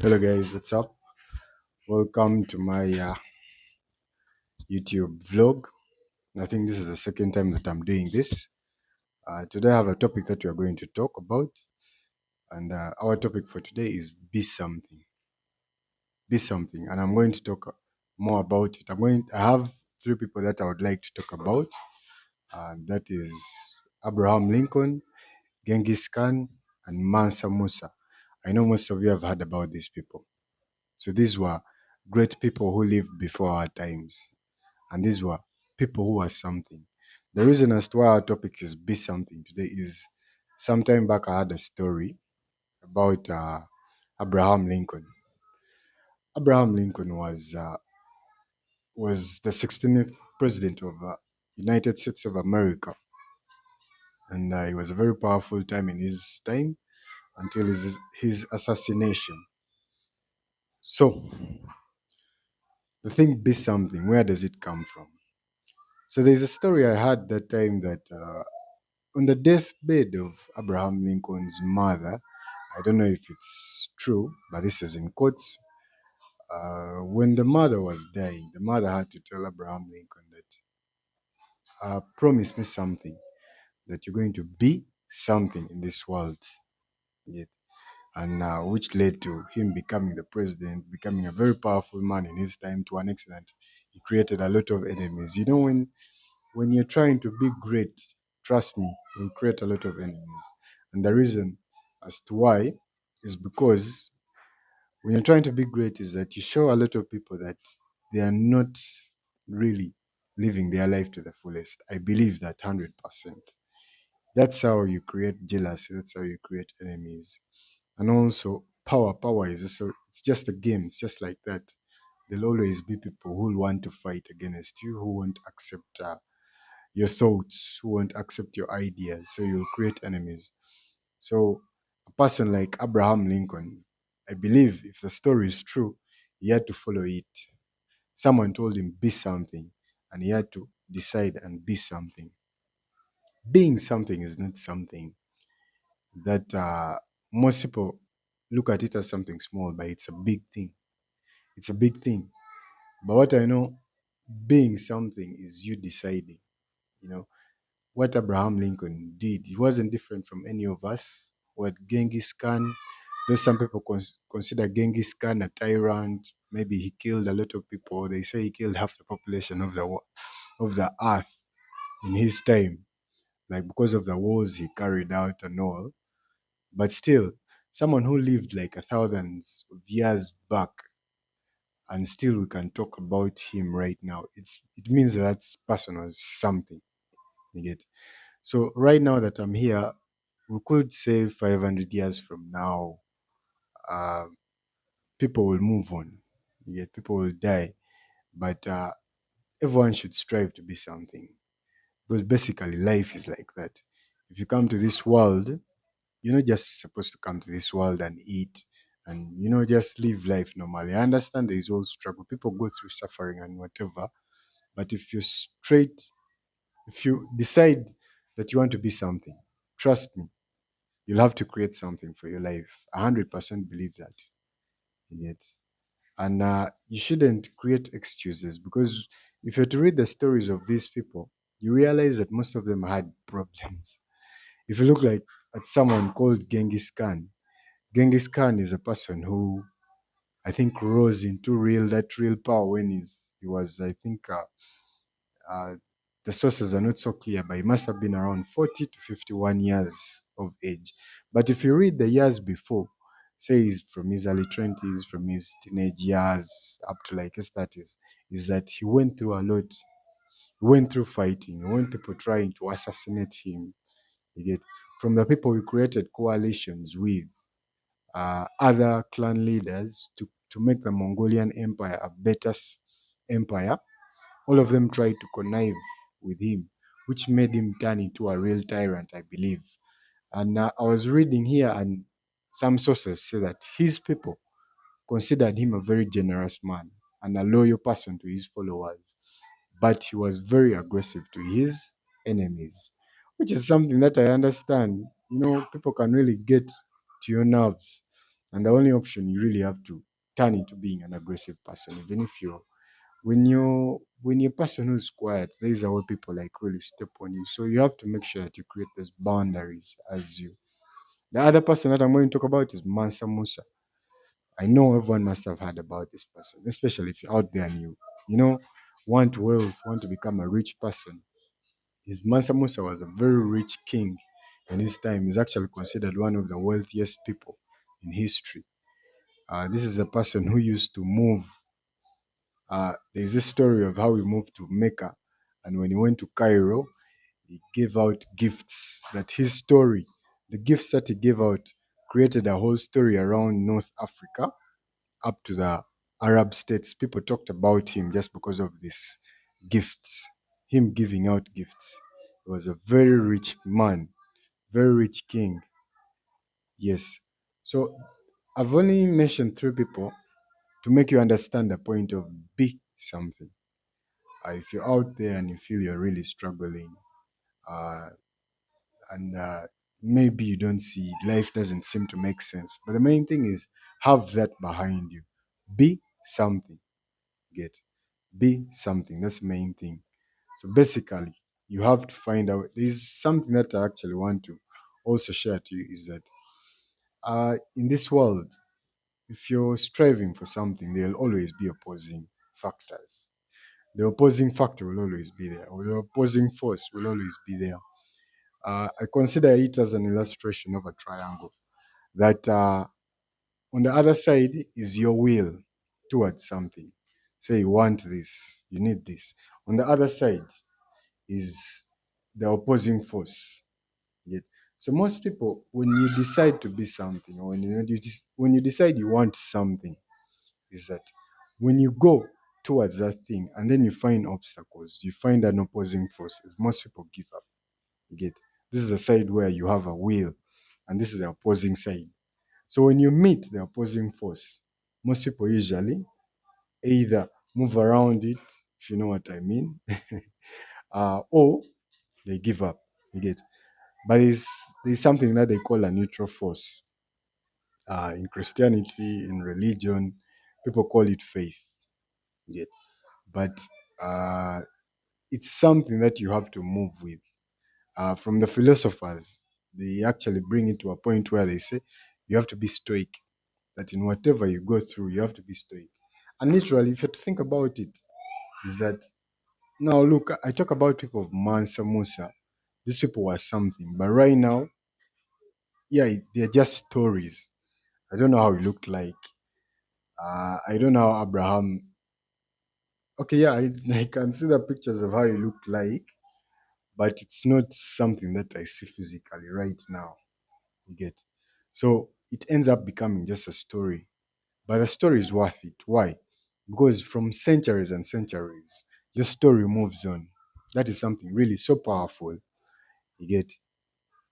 Hello guys, what's up? Welcome to my YouTube vlog. I think this is the second time that I'm doing this. Today I have a topic that we are going to talk about, and our topic for today is be something. Be something, and I'm going to talk more about it. I have three people that I would like to talk about, and that is Abraham Lincoln, Genghis Khan, and Mansa Musa. I know most of you have heard about these people. So these were great people who lived before our times. And these were people who are something. The reason as to why our topic is be something today is sometime back I had a story about Abraham Lincoln. Abraham Lincoln was the 16th president of United States of America, and he was a very powerful time in his time until his assassination. So the thing be something, where does it come from? So there's a story I had that time that on the deathbed of Abraham Lincoln's mother, I don't know if it's true, but this is in quotes. When the mother was dying, the mother had to tell Abraham Lincoln that, promise me something, that you're going to be something in this world. Yet, and which led to him becoming the president, becoming a very powerful man in his time to an extent. He created a lot of enemies. You know, when you're trying to be great, trust me, you'll create a lot of enemies. And the reason as to why is because when you're trying to be great is that you show a lot of people that they are not really living their life to the fullest. I believe that 100%. That's how you create jealousy. That's how you create enemies. And also power. Power is also, it's just a game. It's just like that. There'll always be people who will want to fight against you, who won't accept your thoughts, who won't accept your ideas. So you'll create enemies. So a person like Abraham Lincoln, I believe if the story is true, he had to follow it. Someone told him be something, and he had to decide and be something. Being something is not something that most people look at it as something small, but it's a big thing. It's a big thing. But what I know, being something is you deciding. You know, what Abraham Lincoln did, he wasn't different from any of us. What Genghis Khan, though some people consider Genghis Khan a tyrant, maybe he killed a lot of people. They say he killed half the population of of the earth in his time, like because of the wars he carried out and all. But still, someone who lived like a thousands of years back, and still we can talk about him right now. It means that person was something. You get. So right now that I'm here, we could say 500 years from now, uh, people will move on. Yet people will die, but everyone should strive to be something because basically life is like that. If you come to this world, you're not just supposed to come to this world and eat and just live life normally. I understand there is all struggle. People go through suffering and whatever, but if you're straight, if you decide that you want to be something, trust me, you'll have to create something for your life. 100% believe that. Yet, and you shouldn't create excuses because if you're to read the stories of these people, you realize that most of them had problems. If you look like at someone called Genghis Khan is a person who I think rose into real power when he was I think uh, the sources are not so clear, but he must have been around 40 to 51 years of age. But if you read the years before, say he's from his early 20s, from his teenage years up to like his 30s, is that he went through a lot. He went through fighting, he went people trying to assassinate him. You get from the people he created coalitions with other clan leaders to make the Mongolian Empire a better empire. All of them tried to connive with him, which made him turn into a real tyrant, I believe. And I was reading here, and some sources say that his people considered him a very generous man and a loyal person to his followers, but he was very aggressive to his enemies, which is something that I understand. People can really get to your nerves And the only option, you really have to turn into being an aggressive person, even if you're when you're a person who's quiet, these are where people like really step on you. So you have to make sure that you create those boundaries as you. The other person that I'm going to talk about is Mansa Musa. I know everyone must have heard about this person, especially if you're out there and you want wealth, want to become a rich person. His Mansa Musa was a very rich king in his time. He's actually considered one of the wealthiest people in history. This is a person who used to move. There's a story of how he moved to Mecca, and when he went to Cairo, he gave out gifts. That his story, the gifts that he gave out, created a whole story around North Africa up to the Arab states. People talked about him just because of these gifts, him giving out gifts. He was a very rich man, very rich king. Yes. So I've only mentioned three people to make you understand the point of be something. If you're out there and you feel you're really struggling, uh, and maybe you don't see life doesn't seem to make sense, but the main thing is have that behind you. Be something. Get be something. That's the main thing. So basically, you have to find out. There's something that I actually want to also share to you is that in this world, if you're striving for something, there'll always be opposing factors. The opposing factor will always be there, or the opposing force will always be there. I consider it as an illustration of a triangle that on the other side is your will towards something. Say you want this, you need this. On the other side is the opposing force. Yet, so most people, when you decide to be something, or when you decide you want something, is that when you go towards that thing and then you find obstacles, you find an opposing force, is most people give up. You get this is the side where you have a will, and this is the opposing side. So when you meet the opposing force, most people usually either move around it, if you know what I mean, or they give up. You get, but there's something that they call a neutral force. In Christianity, in religion, people call it faith. You get, but uh, it's something that you have to move with. From the philosophers, they actually bring it to a point where they say you have to be stoic. That in whatever you go through, you have to be stoic. And literally, if you think about it, is that now look, I talk about people of Mansa Musa. These people were something, but right now, yeah, they're just stories. I don't know how he looked like. I don't know how Abraham. Okay, yeah, I can see the pictures of how he looked like, but it's not something that I see physically right now. You get, so it ends up becoming just a story, but the story is worth it. Why? Because from centuries and centuries, your story moves on. That is something really so powerful. You get,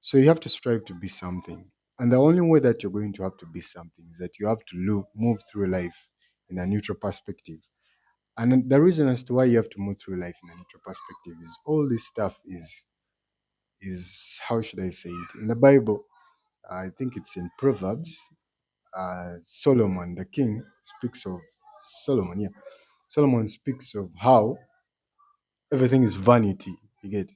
so you have to strive to be something. And the only way that you're going to have to be something is that you have to move through life in a neutral perspective. And the reason as to why you have to move through life in a neutral perspective is all this stuff is how should I say it? In the Bible, I think it's in Proverbs. Solomon, the king, speaks of Solomon. Yeah, Solomon speaks of how everything is vanity. You get,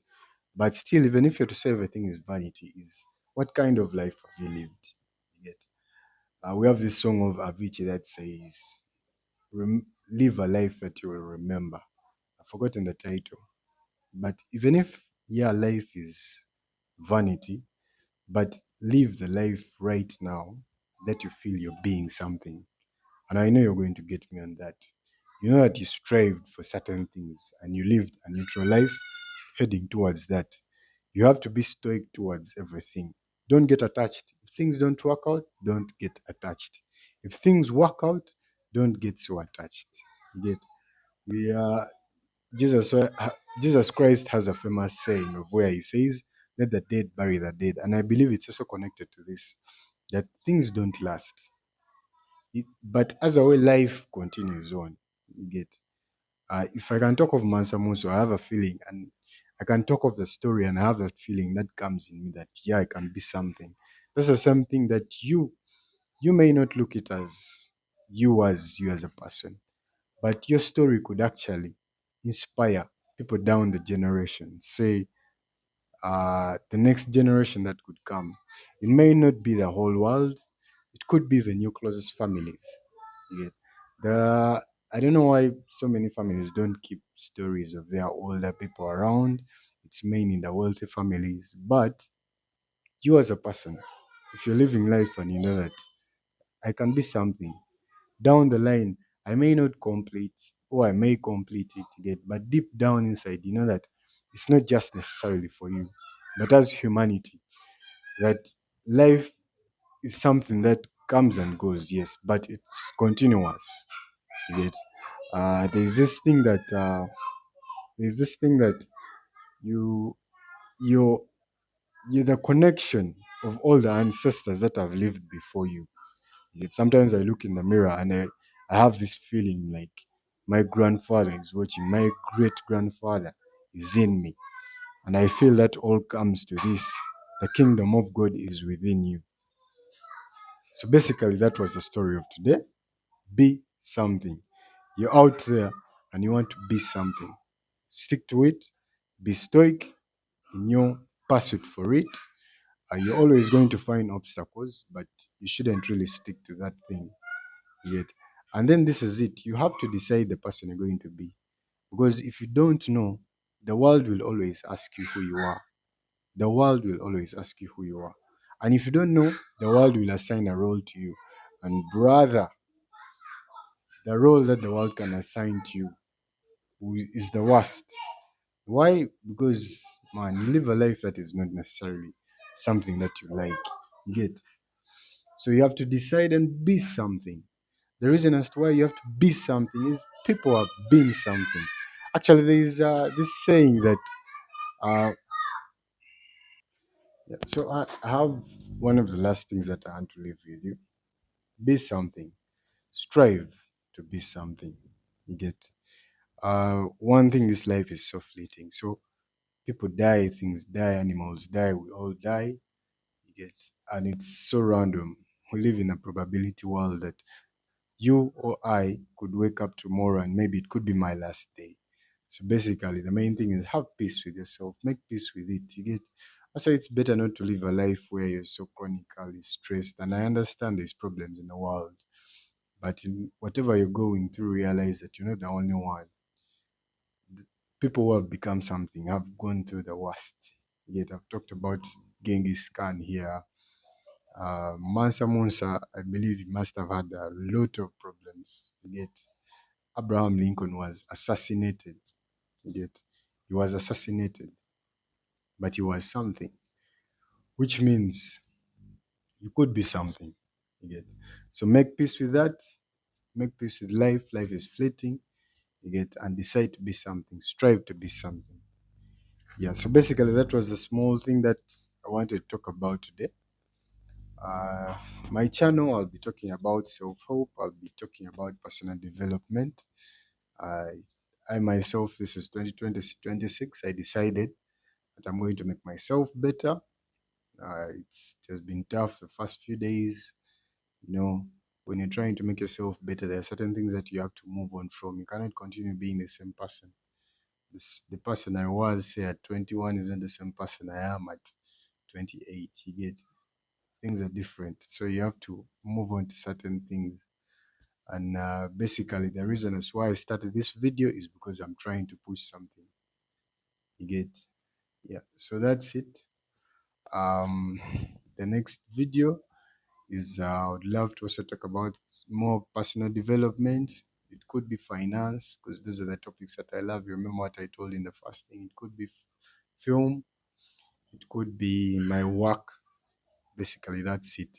but still, even if you're to say everything is vanity, is what kind of life have you lived? You get. We have this song of Avicii that says, "Live a life that you will remember." I've forgotten the title, but even if yeah, life is vanity, but live the life right now that you feel you're being something. And I know you're going to get me on that. You know that you strived for certain things and you lived a neutral life heading towards that. You have to be stoic towards everything. Don't get attached. If things don't work out, don't get attached. If things work out, don't get so attached. You get, we are Jesus. Jesus Christ has a famous saying of where he says, "Let the dead bury the dead," and I believe it's also connected to this, that things don't last. But as a way life continues on, you get. If I can talk of Mansa Musa, I have a feeling, and I can talk of the story, and I have that feeling that comes in me that yeah, I can be something. That's the same thing that you You may not look it as you as a person, but your story could actually inspire people down the generation. Say the next generation that could come. It may not be the whole world. It could be even your closest families. You get the I don't know why so many families don't keep stories of their older people around. It's mainly the wealthy families. But you as a person, if you're living life and you know that I can be something down the line, I may not complete or I may complete it, you get, but deep down inside, you know that it's not just necessarily for you, but as humanity, that life is something that comes and goes, yes, but it's continuous. You get, there's this thing that you you're you're the connection of all the ancestors that have lived before you. Yet sometimes I look in the mirror and I have this feeling like my grandfather is watching, my great grandfather is in me. And I feel that all comes to this: the kingdom of God is within you. So basically, that was the story of today. Be something. You're out there and you want to be something. Stick to it, be stoic in your pursuit for it. You're always going to find obstacles, but you shouldn't really stick to that thing yet. And then this is it. You have to decide the person you're going to be. Because if you don't know, the world will always ask you who you are. The world will always ask you who you are. And if you don't know, the world will assign a role to you. And brother, the role that the world can assign to you is the worst. Why? Because man, you live a life that is not necessarily something that you like. You get. So you have to decide and be something. The reason as to why you have to be something is people have been something. Actually, there is this saying that. Yeah, so I have one of the last things that I want to leave with you: be something. Strive to be something. You get. One thing, this life is so fleeting. So people die, things die, animals die, we all die. You get, and it's so random. We live in a probability world that you or I could wake up tomorrow and maybe it could be my last day. So basically, the main thing is have peace with yourself, make peace with it. You get, also it's better not to live a life where you're so chronically stressed. And I understand there's problems in the world, but in whatever you're going through, realize that you're not the only one. People who have become something have gone through the worst. Yet I've talked about Genghis Khan here. Mansa Musa, I believe he must have had a lot of problems. Yet Abraham Lincoln was assassinated. Yet he was assassinated, but he was something, which means you could be something. You get, so make peace with that. Make peace with life. Life is fleeting. You get, and decide to be something. Strive to be something. Yeah. So basically, that was the small thing that I wanted to talk about today. Uh, my channel, I'll be talking about self help. I'll be talking about personal development. I, I myself, this is 2026. I decided that I'm going to make myself better. It has been tough the first few days. You know, when you're trying to make yourself better, there are certain things that you have to move on from. You cannot continue being the same person. The person I was, say, at 21 isn't the same person I am at 28. You get, things are different. So you have to move on to certain things. And basically, the reason as why I started this video is because I'm trying to push something. You get, yeah. So that's it. Um, the next video is I would love to also talk about more personal development. It could be finance because those are the topics that I love. You remember what I told in the first thing. It could be film. It could be my work. Basically, that's it.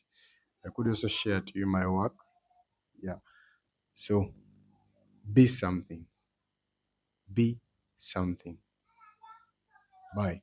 I could also share to you my work. Yeah. So be something. Be something. Bye.